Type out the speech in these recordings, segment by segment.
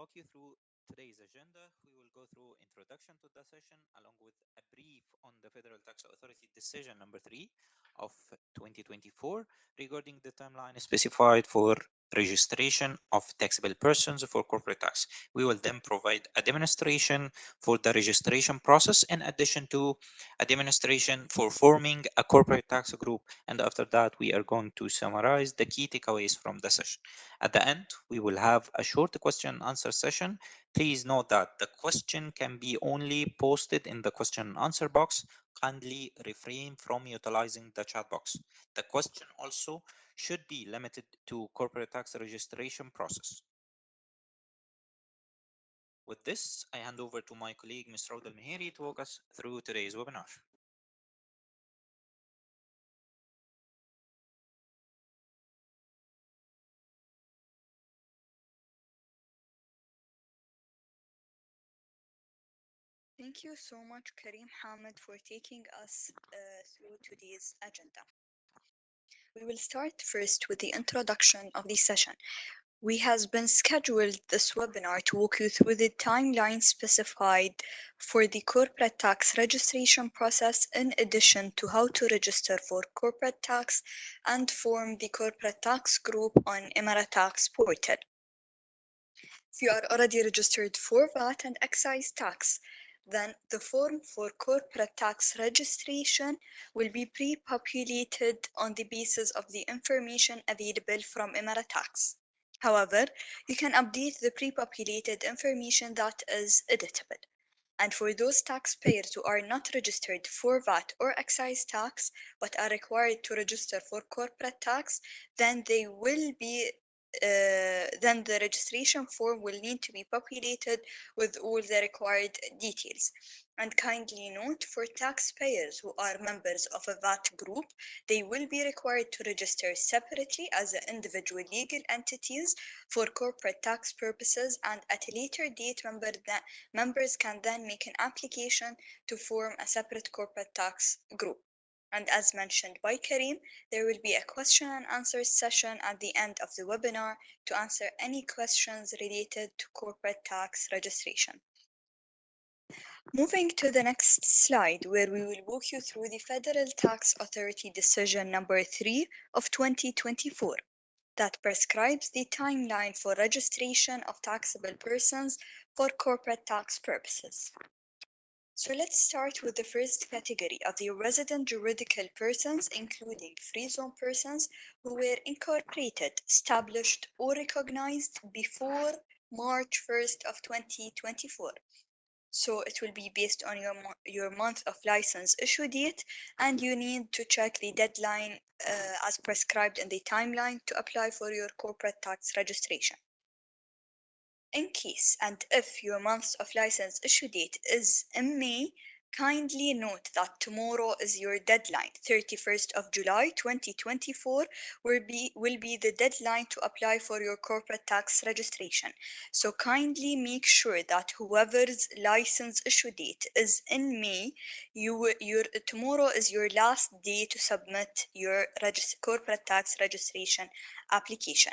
walk you through today's agenda. We will go through introduction to the session along with a brief on the Federal Tax Authority decision number 3 of 2024 regarding the timeline specified for registration of taxable persons for corporate tax. We will then provide a demonstration for the registration process in addition to a demonstration for forming a corporate tax group, and after that we are going to summarize the key takeaways from the session. At the end, we will have a short question and answer session. Please note that the question can be only posted in the question and answer box. Kindly refrain from utilizing the chat box. The question also should be limited to corporate tax registration process. With this, I hand over to my colleague, Ms. Rauda Al-Mihiri, to walk us through today's webinar. Thank you so much, Karim Hamid, for taking us through today's agenda. We will start first with the introduction of the session. We have been scheduled this webinar to walk you through the timeline specified for the corporate tax registration process, in addition to how to register for corporate tax and form the corporate tax group on Emirate Tax portal. If you are already registered for VAT and excise tax, then the form for corporate tax registration will be pre-populated on the basis of the information available from Emirate Tax. However, you can update the pre-populated information that is editable. And for those taxpayers who are not registered for VAT or excise tax but are required to register for corporate tax, then then the registration form will need to be populated with all the required details. And kindly note, for taxpayers who are members of a VAT group, they will be required to register separately as individual legal entities for corporate tax purposes, and at a later date, members can then make an application to form a separate corporate tax group. And as mentioned by Karim, there will be a question and answer session at the end of the webinar to answer any questions related to corporate tax registration. Moving to the next slide, where we will walk you through the Federal Tax Authority decision number 3 of 2024 that prescribes the timeline for registration of taxable persons for corporate tax purposes. So let's start with the first category of the resident juridical persons, including free zone persons who were incorporated, established, or recognized before March 1st of 2024. So it will be based on your month of license issue date, and you need to check the deadline as prescribed in the timeline to apply for your corporate tax registration. In case and if your month of license issue date is in May, kindly note that tomorrow is your deadline. 31st of July 2024 will be the deadline to apply for your corporate tax registration. So kindly make sure that whoever's license issue date is in May, tomorrow is your last day to submit your corporate tax registration application.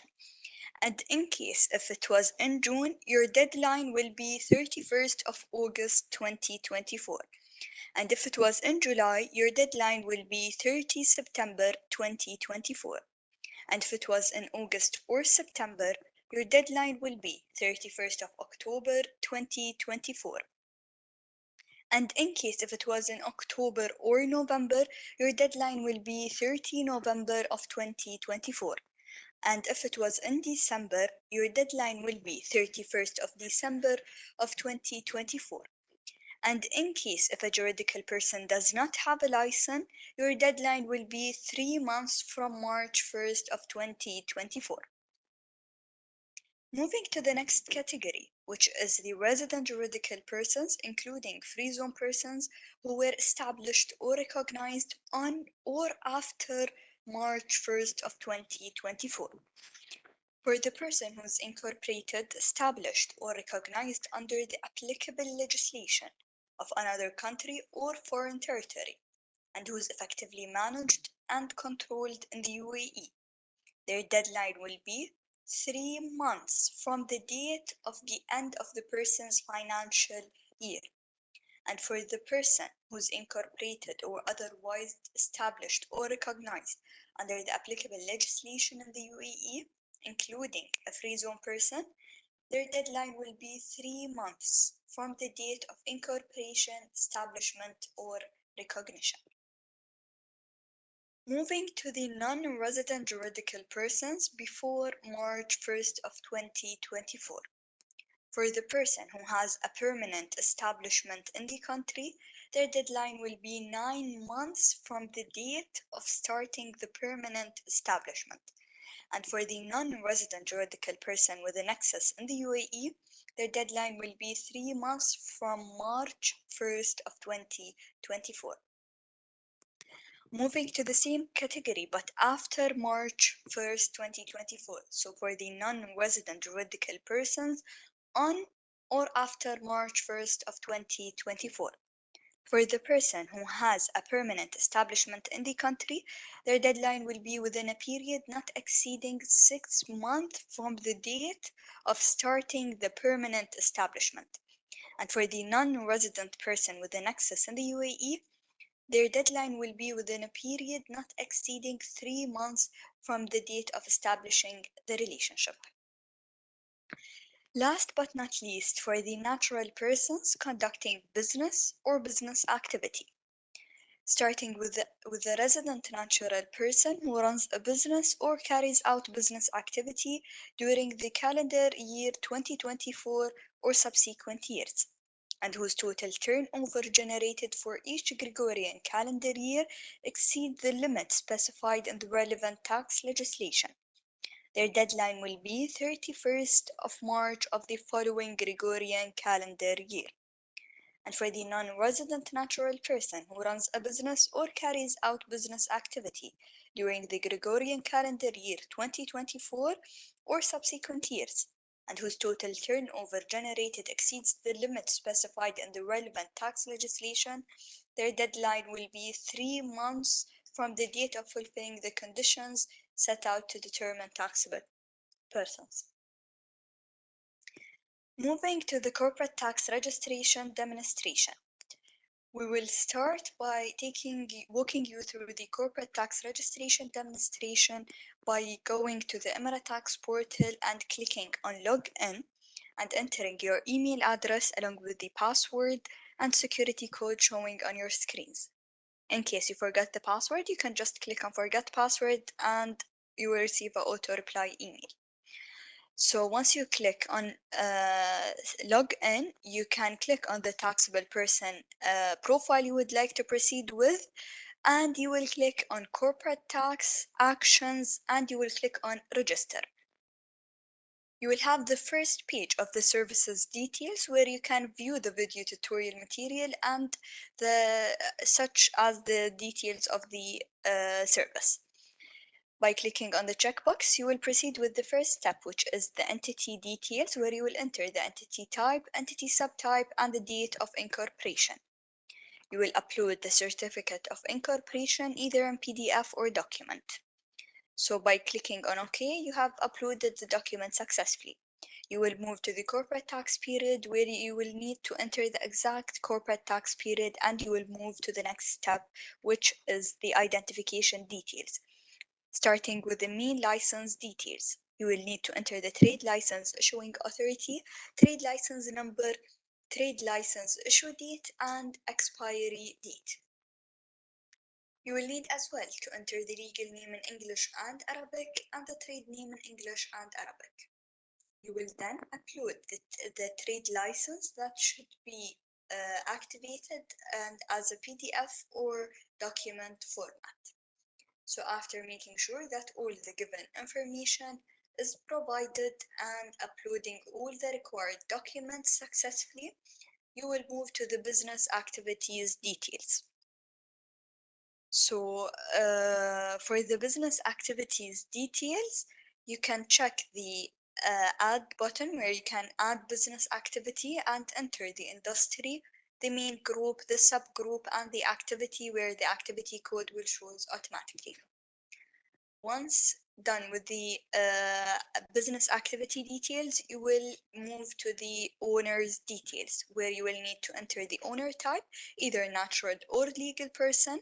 And in case if it was in June, your deadline will be 31st of August 2024. And if it was in July, your deadline will be 30 September 2024. And if it was in August or September, your deadline will be 31st of October 2024. And in case if it was in October or November, your deadline will be 30 November of 2024. And if it was in December, your deadline will be 31st of December of 2024. And in case if a juridical person does not have a license, your deadline will be 3 months from March 1st of 2024. Moving to the next category, which is the resident juridical persons, including free zone persons who were established or recognized on or after March 1st of 2024. For the person who is incorporated, established, or recognized under the applicable legislation of another country or foreign territory, and who is effectively managed and controlled in the UAE, their deadline will be 3 months from the date of the end of the person's financial year. And for the person who's incorporated or otherwise established or recognized under the applicable legislation in the UAE, including a free zone person, their deadline will be 3 months from the date of incorporation, establishment, or recognition. Moving to the non-resident juridical persons before March 1st of 2024. For the person who has a permanent establishment in the country, their deadline will be 9 months from the date of starting the permanent establishment. And for the non-resident juridical person with a nexus in the UAE, their deadline will be 3 months from March 1st of 2024. Moving to the same category, but after March 1st, 2024. So for the non-resident juridical persons on or after March 1st of 2024. For the person who has a permanent establishment in the country, their deadline will be within a period not exceeding 6 months from the date of starting the permanent establishment. And for the non-resident person with a nexus in the UAE, their deadline will be within a period not exceeding 3 months from the date of establishing the relationship. Last but not least, for the natural persons conducting business or business activity. Starting with the resident natural person who runs a business or carries out business activity during the calendar year 2024 or subsequent years, and whose total turnover generated for each Gregorian calendar year exceed the limit specified in the relevant tax legislation. Their deadline will be 31st of March of the following Gregorian calendar year. And for the non-resident natural person who runs a business or carries out business activity during the Gregorian calendar year 2024 or subsequent years, and whose total turnover generated exceeds the limit specified in the relevant tax legislation, their deadline will be 3 months from the date of fulfilling the conditions set out to determine taxable persons. Moving to the corporate tax registration demonstration. We will start by walking you through the corporate tax registration demonstration by going to the Tax portal and clicking on Login and entering your email address along with the password and security code showing on your screens. In case you forgot the password, you can just click on Forget Password and you will receive an auto reply email. So once you click on log in, you can click on the taxable person profile you would like to proceed with, and you will click on corporate tax actions and you will click on register. You will have the first page of the services details where you can view the video tutorial material and such as the details of the service. By clicking on the checkbox, you will proceed with the first step, which is the entity details, where you will enter the entity type, entity subtype, and the date of incorporation. You will upload the certificate of incorporation either in PDF or document. So by clicking on OK, you have uploaded the document successfully. You will move to the corporate tax period where you will need to enter the exact corporate tax period, and you will move to the next step, which is the identification details. Starting with the main license details, you will need to enter the trade license issuing authority, trade license number, trade license issue date, and expiry date. You will need as well to enter the legal name in English and Arabic and the trade name in English and Arabic. You will then upload the trade license that should be activated and as a PDF or document format. So after making sure that all the given information is provided and uploading all the required documents successfully, you will move to the business activities details. So for the business activities details, you can check the add button where you can add business activity and enter the industry, the main group, the subgroup, and the activity where the activity code will show automatically. Once done with the business activity details, you will move to the owner's details, where you will need to enter the owner type, either natural or legal person,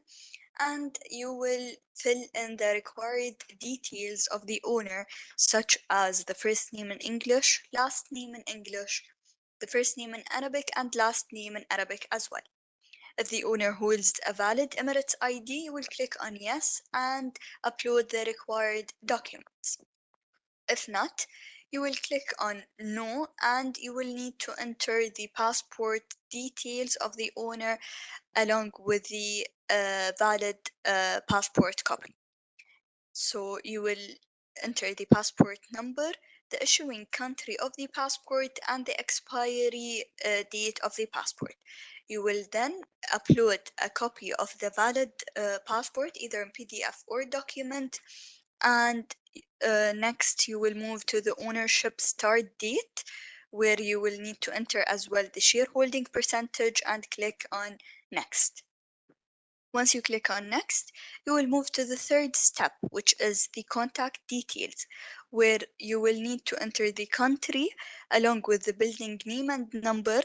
and you will fill in the required details of the owner, such as the first name in English, last name in English, the first name in Arabic, and last name in Arabic as well. If the owner holds a valid Emirates ID, you will click on yes and upload the required documents. If not, you will click on no and you will need to enter the passport details of the owner along with the valid passport copy. So you will enter the passport number, the issuing country of the passport, and the expiry date of the passport. You will then upload a copy of the valid passport, either in PDF or document, and next you will move to the ownership start date, where you will need to enter as well the shareholding percentage and click on next. Once you click on next, you will move to the third step, which is the contact details, where you will need to enter the country along with the building name and number,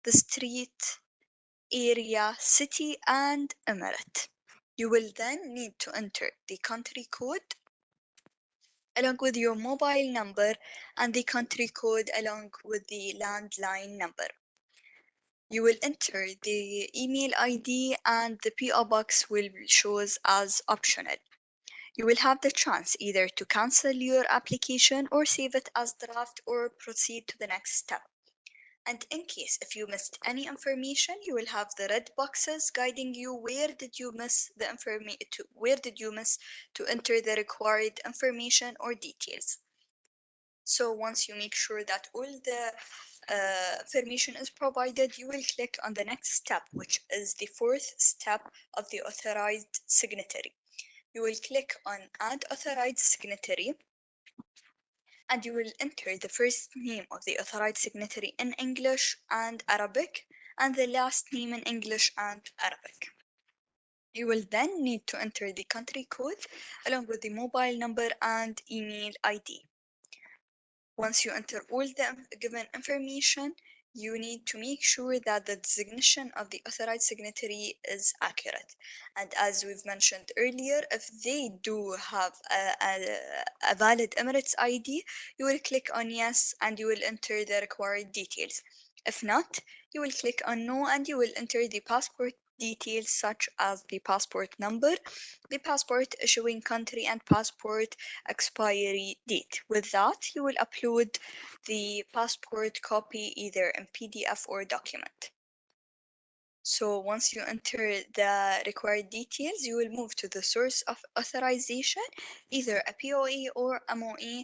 the street, area, city, and emirate. You will then need to enter the country code along with your mobile number and the country code along with the landline number. You will enter the email ID and the PO box will shows as optional. You will have the chance either to cancel your application or save it as draft or proceed to the next step. And in case if you missed any information, you will have the red boxes guiding you where did you miss the information to where did you miss to enter the required information or details. So once you make sure that all the information is provided, you will click on the next step, which is the fourth step of the authorized signatory. You will click on add authorized signatory and you will enter the first name of the authorized signatory in English and Arabic and the last name in English and Arabic. You will then need to enter the country code along with the mobile number and email ID. Once you enter all the given information, you need to make sure that the designation of the authorized signatory is accurate. And as we've mentioned earlier, if they do have a valid Emirates ID, you will click on yes and you will enter the required details. If not, you will click on no and you will enter the passport details such as the passport number, the passport issuing country, and passport expiry date. With that, you will upload the passport copy either in PDF or document. So once you enter the required details, you will move to the source of authorization, either a POE or MOE,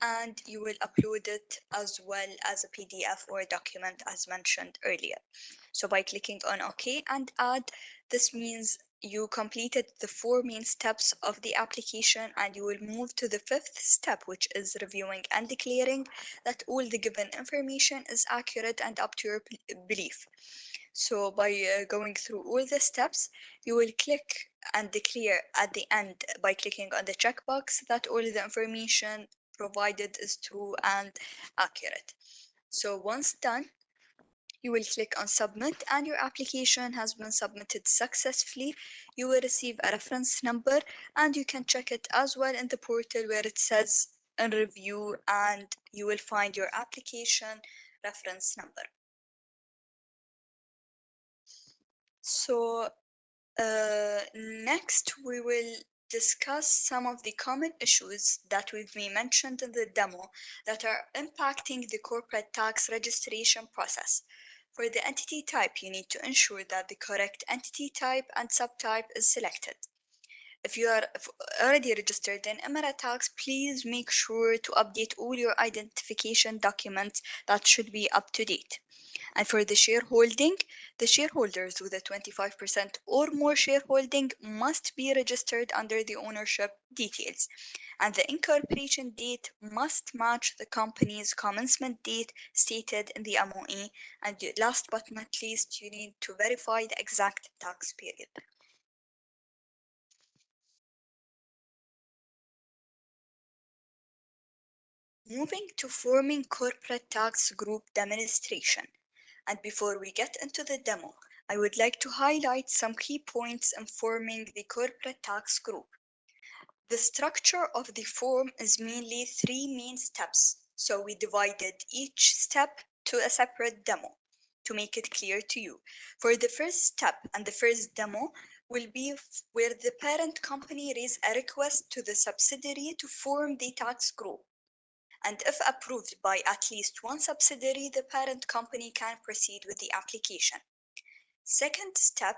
and you will upload it as well as a PDF or a document as mentioned earlier. So by clicking on OK and add, this means you completed the four main steps of the application and you will move to the fifth step, which is reviewing and declaring that all the given information is accurate and up to your belief. So by going through all the steps, you will click and declare at the end by clicking on the checkbox that all the information provided is true and accurate. So once done, you will click on submit and your application has been submitted successfully. You will receive a reference number and you can check it as well in the portal where it says in review and you will find your application reference number. So next we will discuss some of the common issues that we've mentioned in the demo that are impacting the corporate tax registration process. For the entity type, you need to ensure that the correct entity type and subtype is selected. If you are already registered in Tax, please make sure to update all your identification documents that should be up to date. And for the shareholding, the shareholders with a 25% or more shareholding must be registered under the ownership details. And the incorporation date must match the company's commencement date stated in the MOE. And last but not least, you need to verify the exact tax period. Moving to forming corporate tax group demonstration. And before we get into the demo, I would like to highlight some key points in forming the corporate tax group. The structure of the form is mainly three main steps, so we divided each step to a separate demo to make it clear to you. For the first step and the first demo will be where the parent company raise a request to the subsidiary to form the tax group. And if approved by at least one subsidiary, the parent company can proceed with the application. Second step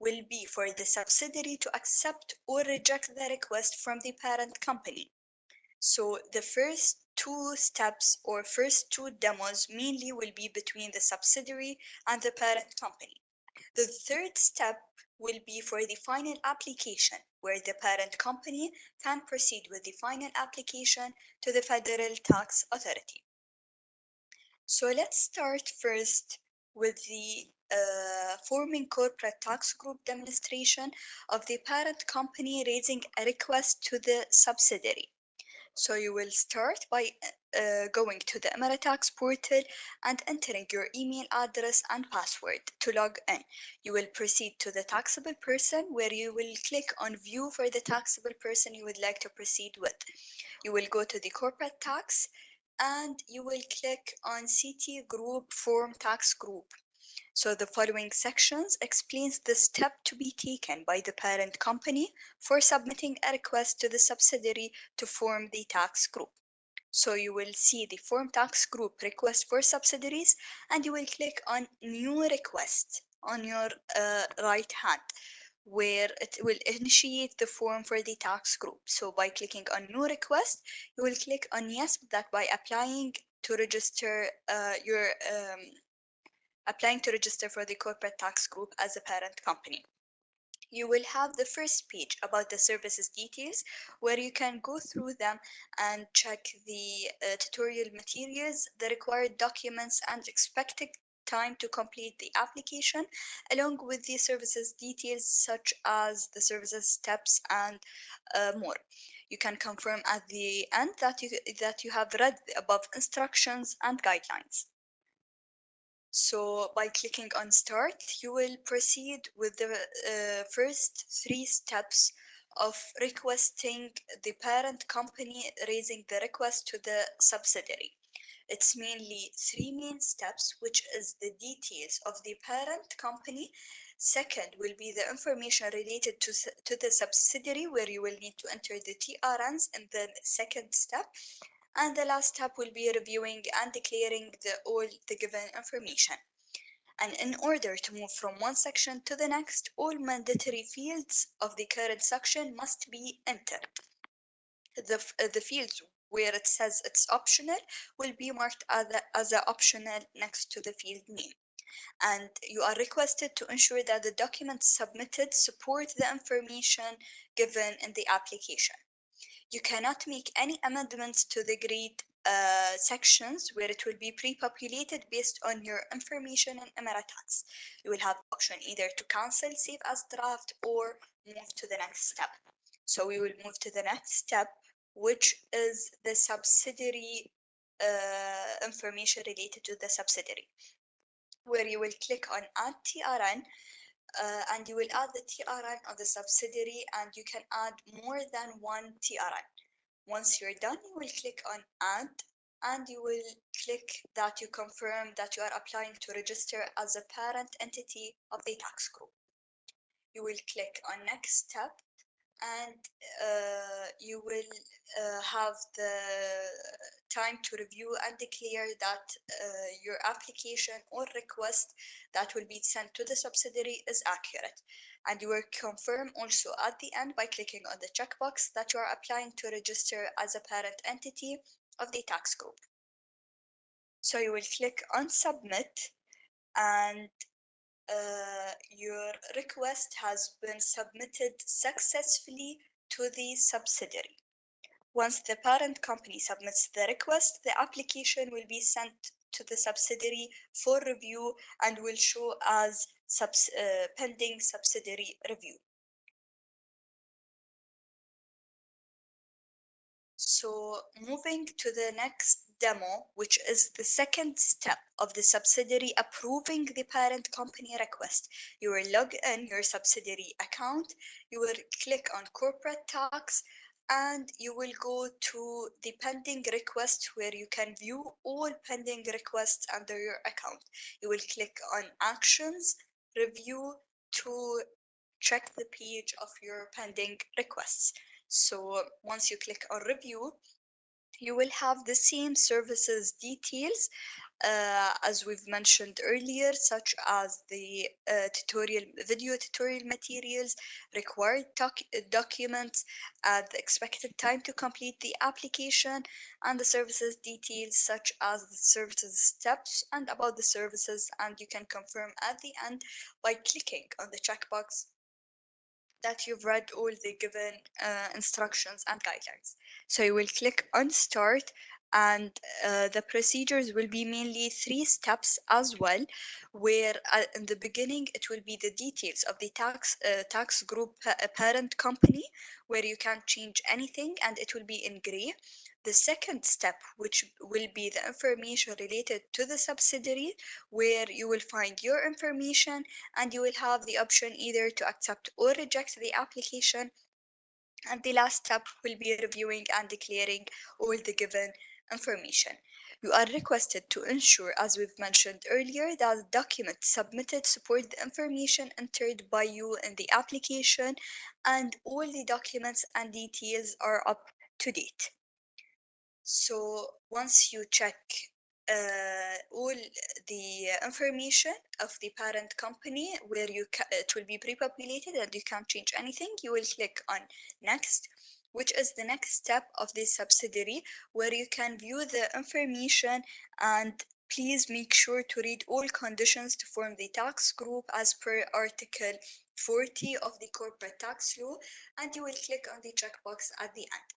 will be for the subsidiary to accept or reject the request from the parent company. So the first two steps or first two demos mainly will be between the subsidiary and the parent company. The third step will be for the final application, where the parent company can proceed with the final application to the Federal Tax Authority. So let's start first with the forming corporate tax group demonstration of the parent company raising a request to the subsidiary. So you will start by going to the Tax portal and entering your email address and password to log in. You will proceed to the taxable person where you will click on view for the taxable person you would like to proceed with. You will go to the corporate tax and you will click on CT group form tax group. So the following sections explains the step to be taken by the parent company for submitting a request to the subsidiary to form the tax group. So you will see the form tax group request for subsidiaries and you will click on new request on your right hand where it will initiate the form for the tax group. So by clicking on new request, you will click on yes that by applying to register applying to register for the corporate tax group as a parent company. You will have the first page about the services details where you can go through them and check the tutorial materials, the required documents and expected time to complete the application, along with the services details such as the services steps and more. You can confirm at the end that you have read the above instructions and guidelines. So by clicking on start, you will proceed with the first three steps of requesting the parent company raising the request to the subsidiary. It's mainly three main steps, which is the details of the parent company. Second will be the information related to the subsidiary where you will need to enter the TRNs in the second step. And the last step will be reviewing and declaring all the given information. And in order to move from one section to the next, all mandatory fields of the current section must be entered. The fields where it says it's optional will be marked as a optional next to the field name. And you are requested to ensure that the documents submitted support the information given in the application. You cannot make any amendments to the grade sections where it will be pre-populated based on your information in Tax. You will have the option either to cancel, save as draft, or move to the next step. So we will move to the next step, which is the subsidiary information related to the subsidiary, where you will click on Add TRN and you will add the TRN of the subsidiary and you can add more than one TRN. Once you're done, you will click on add and you will click that you confirm that you are applying to register as a parent entity of the tax group. You will click on next step and you will have the time to review and declare that your application or request that will be sent to the subsidiary is accurate. And you will confirm also at the end by clicking on the checkbox that you are applying to register as a parent entity of the tax group. So you will click on submit and your request has been submitted successfully to the subsidiary. Once the parent company submits the request, the application will be sent to the subsidiary for review and will show as pending subsidiary review. So moving to the next demo, which is the second step of the subsidiary approving the parent company request. You will log in your subsidiary account, you will click on corporate tax, and you will go to the pending request where you can view all pending requests under your account. You will click on actions, review to check the page of your pending requests. So once you click on review, you will have the same services details as we've mentioned earlier, such as the video tutorial materials, required documents, the expected time to complete the application, and the services details such as the services steps and about the services, and you can confirm at the end by clicking on the checkbox that you've read all the given instructions and guidelines. So you will click on start, and the procedures will be mainly 3 steps as well, where in the beginning it will be the details of the tax group parent company, where you can't change anything and it will be in gray. The second step, which will be the information related to the subsidiary, where you will find your information and you will have the option either to accept or reject the application. And the last step will be reviewing and declaring all the given information. You are requested to ensure, as we've mentioned earlier, that the documents submitted support the information entered by you in the application and all the documents and details are up to date. So once you check all the information of the parent company where it will be pre-populated and you can't change anything, you will click on next, which is the next step of the subsidiary, where you can view the information, and please make sure to read all conditions to form the tax group as per Article 40 of the corporate tax law, and you will click on the checkbox at the end.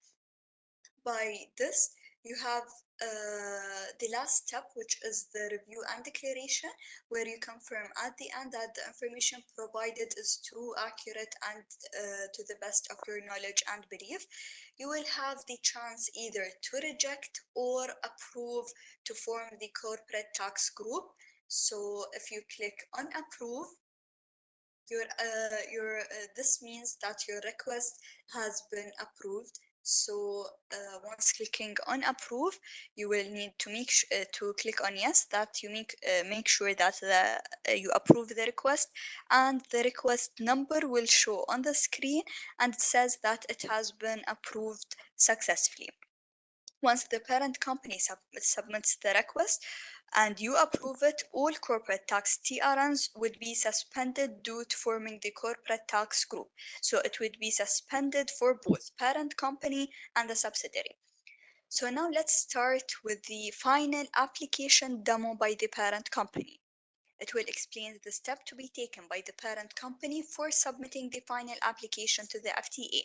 By this, you have the last step, which is the review and declaration, where you confirm at the end that the information provided is true, accurate, and to the best of your knowledge and belief. You will have the chance either to reject or approve to form the corporate tax group. So if you click on approve, this means that your request has been approved. So once clicking on approve, you will need to to click on yes, that you make sure that you approve the request, and the request number will show on the screen and it says that it has been approved successfully. Once the parent company submits the request and you approve it, all corporate tax TRNs would be suspended due to forming the corporate tax group. So it would be suspended for both parent company and the subsidiary. So now let's start with the final application demo by the parent company. It will explain the step to be taken by the parent company for submitting the final application to the FTA.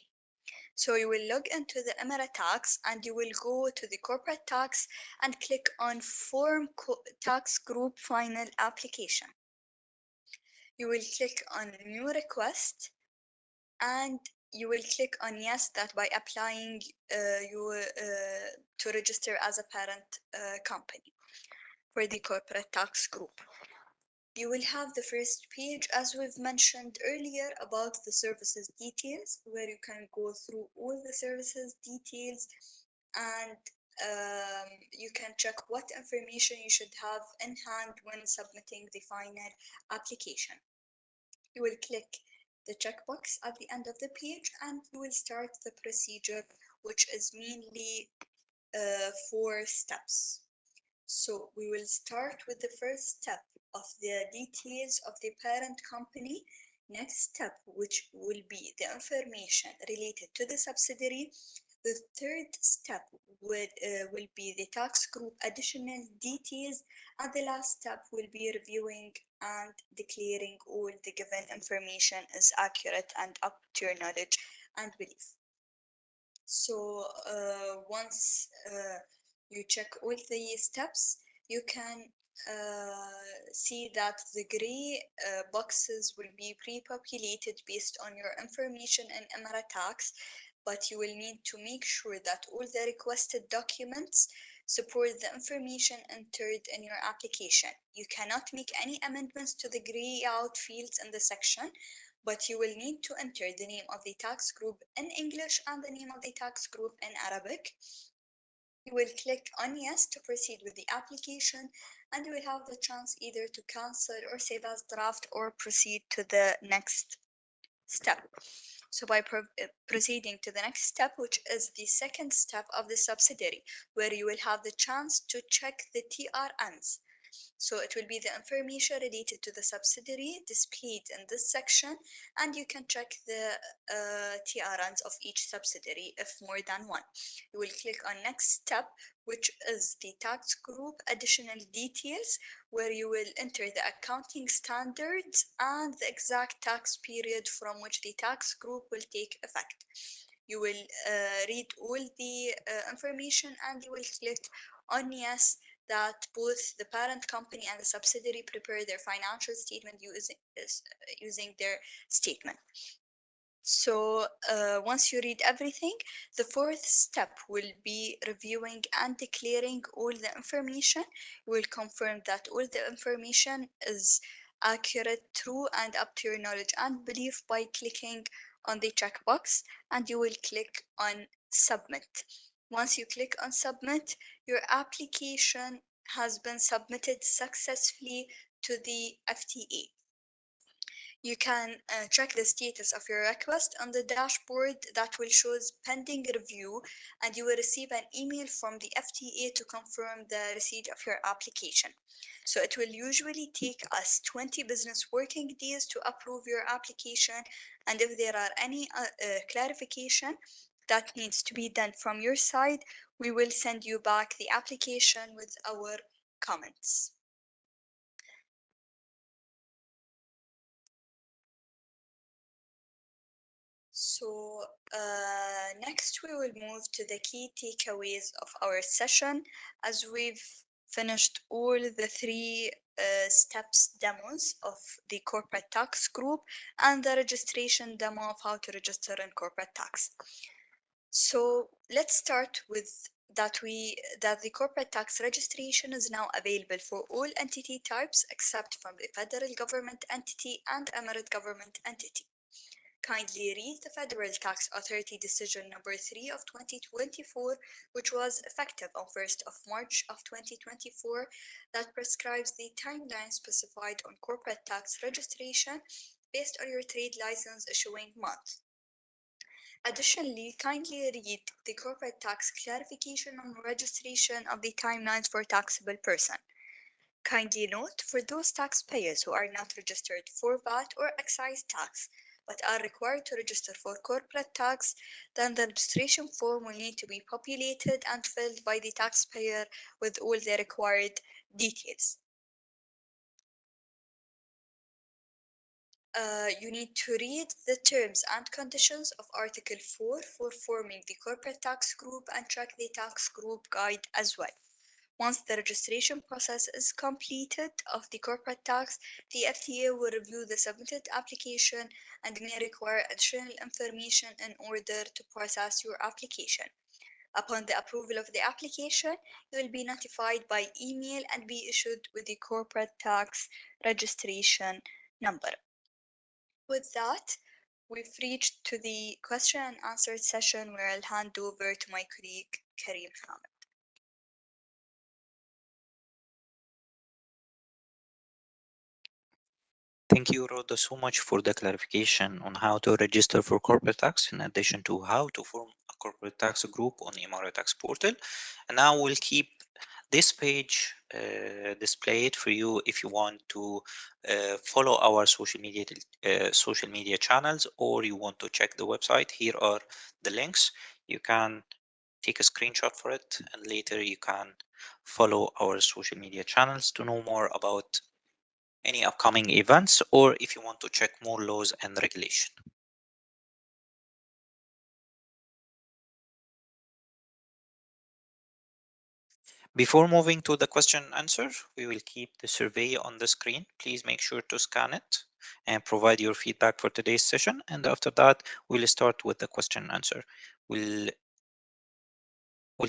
So you will log into the Emirate Tax and you will go to the corporate tax and click on Form Tax Group Final Application. You will click on New Request and you will click on Yes, that by applying to register as a parent company for the corporate tax group. You will have the first page, as we've mentioned earlier, about the services details, where you can go through all the services details, and you can check what information you should have in hand when submitting the final application. You will click the checkbox at the end of the page and you will start the procedure, which is mainly 4 steps. So we will start with the first step of the details of the parent company. Next step, which will be the information related to the subsidiary. The third step will be the tax group additional details. And the last step will be reviewing and declaring all the given information is accurate and up to your knowledge and belief. So once you check all the steps, you can see that the gray boxes will be pre-populated based on your information in Emirate Tax. but you will need to make sure that all the requested documents support the information entered in your application. You cannot make any amendments to the grayed out fields in the section, but you will need to enter the name of the tax group in English and the name of the tax group in Arabic. You will click on yes to proceed with the application, and you will have the chance either to cancel or save as draft or proceed to the next step. So by proceeding to the next step, which is the second step of the subsidiary, where you will have the chance to check the TRNs. So it will be the information related to the subsidiary displayed in this section, and you can check the TRNs of each subsidiary if more than one. You will click on next step, which is the tax group additional details, where you will enter the accounting standards and the exact tax period from which the tax group will take effect. You will read all the information, and you will click on yes that both the parent company and the subsidiary prepare their financial statement using their statement. So once you read everything, the fourth step will be reviewing and declaring all the information. You will confirm that all the information is accurate, true, and up to your knowledge and belief by clicking on the checkbox, and you will click on submit. Once you click on submit, your application has been submitted successfully to the FTA. You can check the status of your request on the dashboard that will show pending review, and you will receive an email from the FTA to confirm the receipt of your application. So it will usually take us 20 business working days to approve your application, and if there are any clarification that needs to be done from your side, we will send you back the application with our comments. So next we will move to the key takeaways of our session, as we've finished all the three steps demos of the corporate tax group and the registration demo of how to register in corporate tax. So let's start with that the corporate tax registration is now available for all entity types except from the federal government entity and emirate government entity. Kindly read the Federal Tax Authority Decision Number 3 of 2024, which was effective on 1st of March of 2024, that prescribes the timeline specified on corporate tax registration based on your trade license issuing month. Additionally, kindly read the corporate tax clarification on registration of the timelines for taxable person. Kindly note, for those taxpayers who are not registered for VAT or excise tax, but are required to register for corporate tax, then the registration form will need to be populated and filled by the taxpayer with all the required details. You need to read the terms and conditions of Article 4 for forming the corporate tax group and check the tax group guide as well. Once the registration process is completed of the corporate tax, the FTA will review the submitted application and may require additional information in order to process your application. Upon the approval of the application, you will be notified by email and be issued with the corporate tax registration number. With that, we've reached to the question and answer session where I'll hand over to my colleague Kareem Hamid. Thank you, Rhoda, so much for the clarification on how to register for corporate tax, in addition to how to form a corporate tax group on Emirates Tax Portal. And now we'll keep this page displayed for you if you want to follow our social media channels, or you want to check the website. Here are the links. You can take a screenshot for it, and later you can follow our social media channels to know more about any upcoming events, or if you want to check more laws and regulation. Before moving to the question and answer, we will keep the survey on the screen. Please make sure to scan it and provide your feedback for today's session. And after that, we'll start with the question and answer. We'll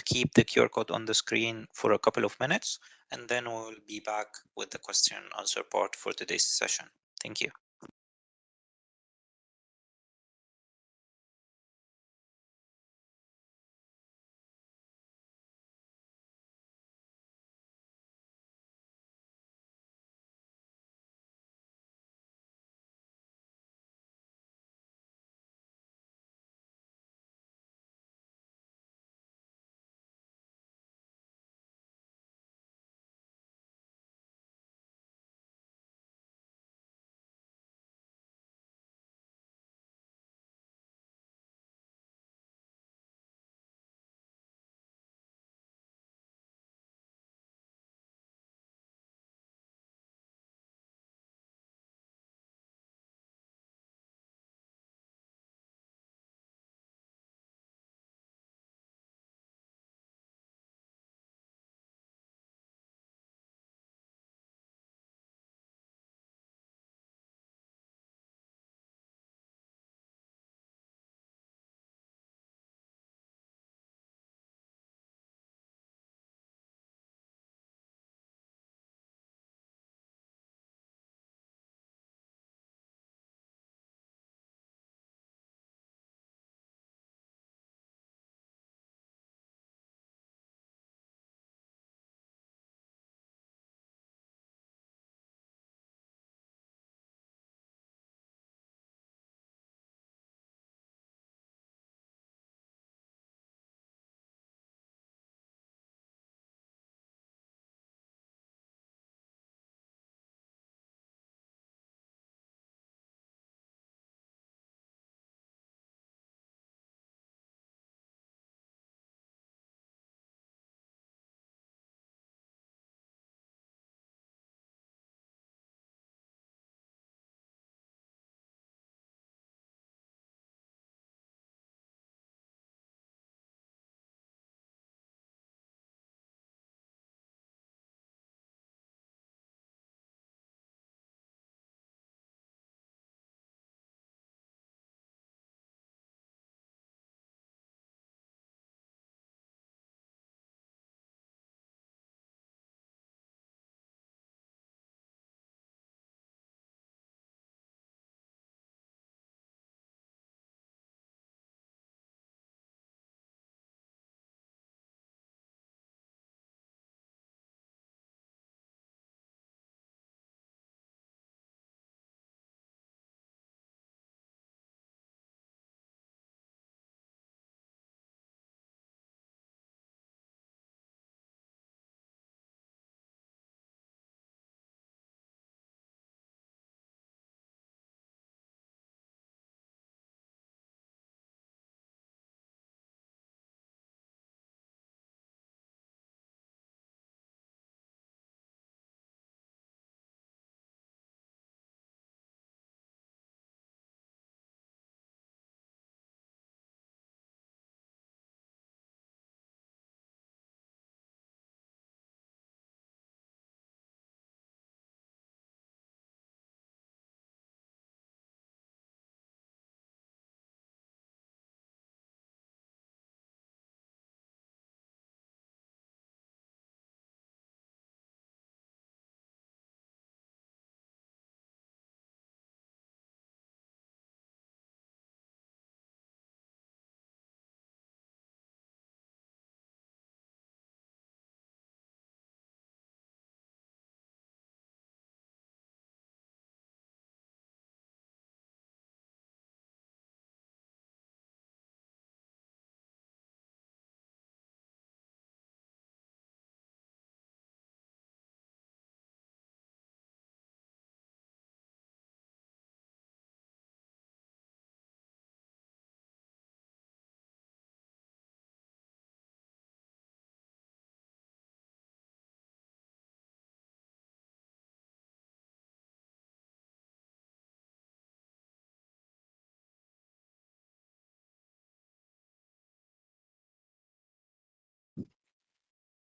keep the QR code on the screen for a couple of minutes, and then we'll be back with the question and answer part for today's session. Thank you.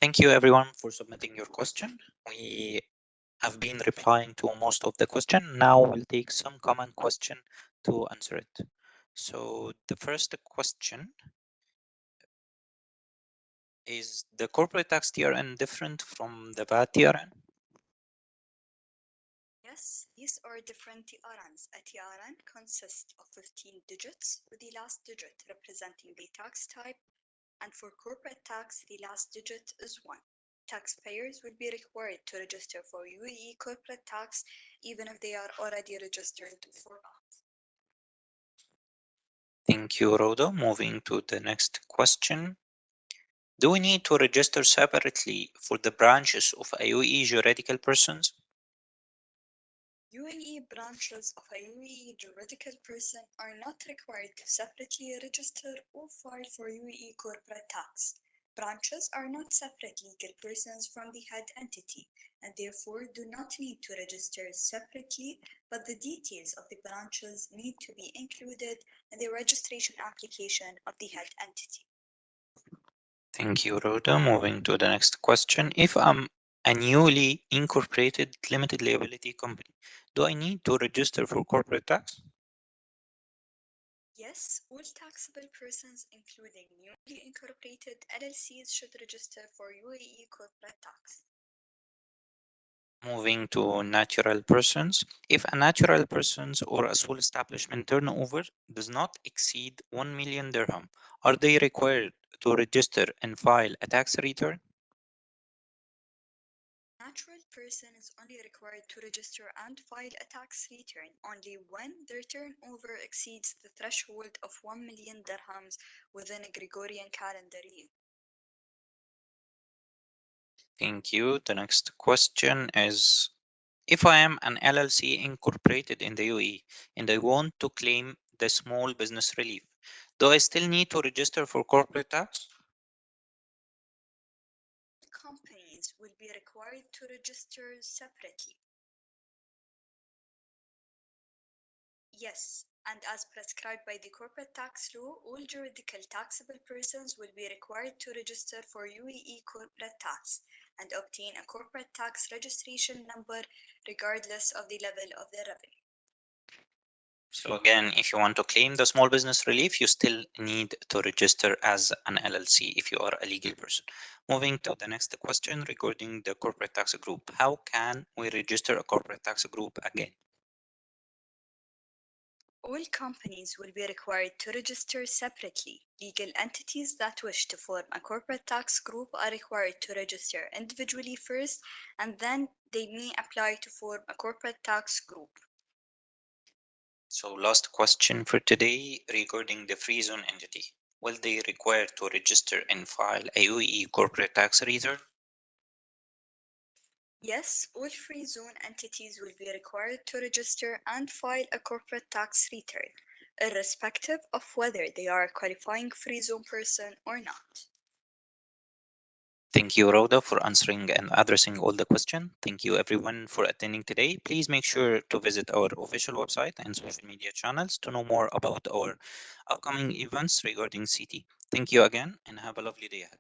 Thank you everyone for submitting your question. We have been replying to most of the question. Now we'll take some common question to answer it. So the first question is the corporate tax TRN different from the VAT TRN? Yes, these are different TRNs. A TRN consists of 15 digits, with the last digit representing the tax type, and for corporate tax, the last digit is 1. Taxpayers will be required to register for UAE corporate tax even if they are already registered for VAT. Thank you, Rhoda. Moving to the next question. Do we need to register separately for the branches of a UAE juridical persons? UAE branches of a UAE juridical person are not required to separately register or file for UAE corporate tax. Branches are not separate legal persons from the head entity and therefore do not need to register separately, but the details of the branches need to be included in the registration application of the head entity. Thank you, Rhoda. Moving to the next question. If I'm a newly incorporated limited liability company, do I need to register for corporate tax? Yes, all taxable persons, including newly incorporated LLCs, should register for UAE corporate tax. Moving to natural persons. If a natural person's or a sole establishment turnover does not exceed 1 million dirham, are they required to register and file a tax return? A natural person is only required to register and file a tax return only when their turnover exceeds the threshold of 1 million dirhams within a Gregorian calendar year. Thank you. The next question is, if I am an LLC incorporated in the UAE and I want to claim the small business relief, do I still need to register for corporate tax? Companies will be required to register separately. Yes, and as prescribed by the corporate tax law, all juridical taxable persons will be required to register for UAE corporate tax and obtain a corporate tax registration number regardless of the level of their revenue. So again, if you want to claim the small business relief, you still need to register as an LLC if you are a legal person. Moving to the next question regarding the corporate tax group. How can we register a corporate tax group again? All companies will be required to register separately. Legal entities that wish to form a corporate tax group are required to register individually first, and then they may apply to form a corporate tax group. So last question for today regarding the free zone entity. Will they require to register and file a UAE corporate tax return? Yes, all free zone entities will be required to register and file a corporate tax return, irrespective of whether they are a qualifying free zone person or not. Thank you, Rhoda, for answering and addressing all the questions. Thank you, everyone, for attending today. Please make sure to visit our official website and social media channels to know more about our upcoming events regarding CT. Thank you again, and have a lovely day ahead.